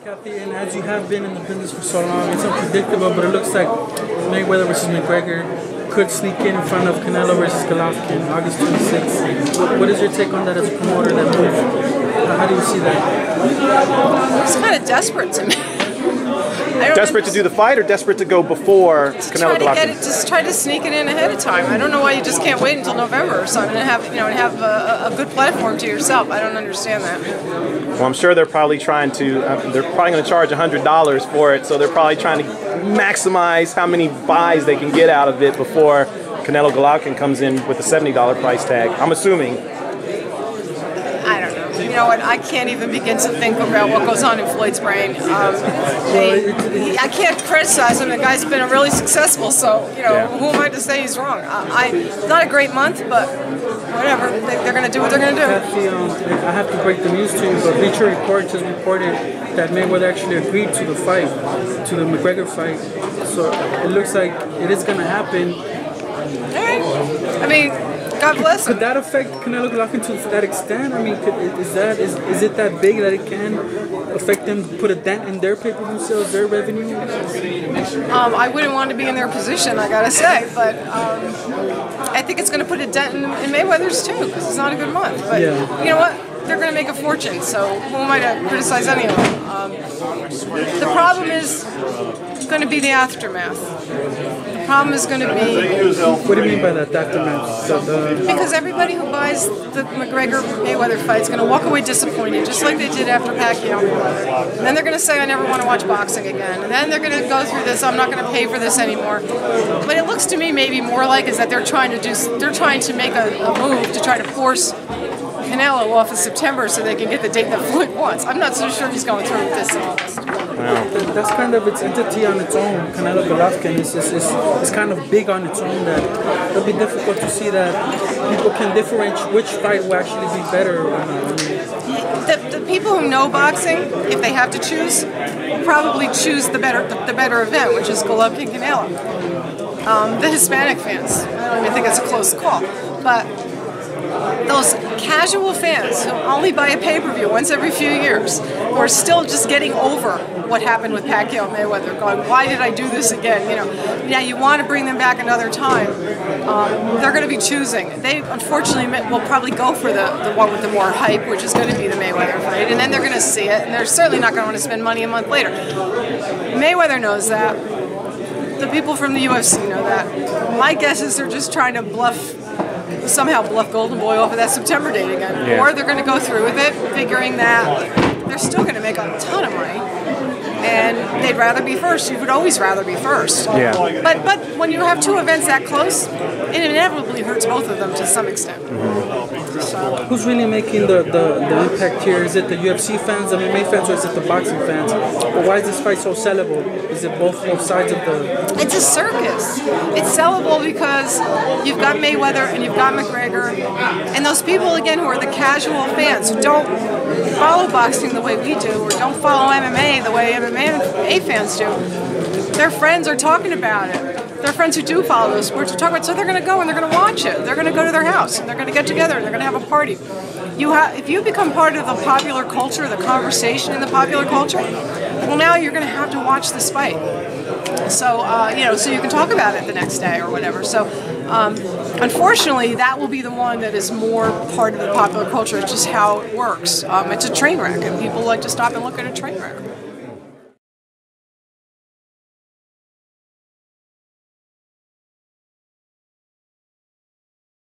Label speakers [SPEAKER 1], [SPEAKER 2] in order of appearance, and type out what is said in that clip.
[SPEAKER 1] Kathy, and as you have been in the business for so long, it's unpredictable, but it looks like Mayweather versus Mcgregor could sneak in front of Canelo versus Golovkin August 26th. What is your take on that as a promoter, that move? How do you see that?
[SPEAKER 2] It's kind of desperate to me.
[SPEAKER 3] Desperate to do the fight, or desperate to go before Canelo Golovkin?
[SPEAKER 2] Just try to sneak it in ahead of time. I don't know why you just can't wait until November or something and have a good platform to yourself. I don't understand that.
[SPEAKER 3] Well, I'm sure they're probably trying to. They're probably going to charge $100 for it, so they're probably trying to maximize how many buys they can get out of it before Canelo Golovkin comes in with a $70 price tag. I'm assuming.
[SPEAKER 2] I don't know. You know what? I can't even begin to think about what goes on in Floyd's brain. I can't criticize him. The guy's been really successful, so who am I to say he's wrong? It's not a great month, but whatever. They're going to do what they're going to do.
[SPEAKER 1] Kathy, I have to break the news to you, but Bleacher Report has reported that Mayweather actually agreed to the fight, to the McGregor fight. So it looks like it is going to happen.
[SPEAKER 2] All right. I mean, God bless him.
[SPEAKER 1] Could that affect Canelo Golovkin to that extent? I mean, is it that big that it can affect them, put a dent in their pay-per-view sales, their revenue?
[SPEAKER 2] I wouldn't want to be in their position, I gotta say, but I think it's going to put a dent in Mayweather's too, because it's not a good month. But you know what? They're going to make a fortune, so who am I to criticize any of them? The problem is going to be the aftermath. The problem is going to be...
[SPEAKER 1] What do you mean by that, aftermath?
[SPEAKER 2] Because everybody who buys the McGregor-Mayweather fight is going to walk away disappointed, just like they did after Pacquiao-Mayweather. And then they're going to say, I never want to watch boxing again. And then they're going to go through this, I'm not going to pay for this anymore. But it looks to me maybe more like is that they're trying to make a move to try to force Canelo off of September so they can get the date that Floyd wants. I'm not so sure he's going through with this in August.
[SPEAKER 1] Wow. That's kind of its entity on its own. Canelo Golovkin is kind of big on its own, that it'll be difficult to see that people can differentiate which fight will actually be better or not.
[SPEAKER 2] The people who know boxing, if they have to choose, will probably choose the better event, which is Golovkin-Canelo. The Hispanic fans, I don't even think it's a close call, but those casual fans who only buy a pay-per-view once every few years, who are still just getting over what happened with Pacquiao and Mayweather, going, why did I do this again? Yeah, you want to bring them back another time. They're going to be choosing. They, unfortunately, will probably go for the one with the more hype, which is going to be the Mayweather fight, and then they're going to see it, and they're certainly not going to want to spend money a month later. Mayweather knows that. The people from the UFC know that. My guess is they're just trying to somehow bluff Golden Boy off of that September date again. Or they're going to go through with it, figuring that they're still going to make a ton of money, and they'd rather be first. You would always rather be first.
[SPEAKER 3] Yeah.
[SPEAKER 2] But when you have two events that close, it inevitably hurts both of them to some extent. So.
[SPEAKER 1] Who's really making the impact here? Is it the UFC fans, the MMA fans, or is it the boxing fans? But why is this fight so sellable? Is it both sides of the...
[SPEAKER 2] It's a circus. It's sellable because you've got Mayweather and you've got McGregor, and those people, again, who are the casual fans, who don't follow boxing the way we do, or don't follow MMA the way MMA fans do, their friends are talking about it. Their friends who do follow those sports are talking about it, so they're going to go and they're going to watch it. They're going to go to their house and they're going to get together and they're going to have a party. If you become part of the popular culture, the conversation in the popular culture, well, now you're going to have to watch this fight. So so you can talk about it the next day or whatever. So unfortunately, that will be the one that is more part of the popular culture. It's just how it works. It's a train wreck, and people like to stop and look at a train wreck.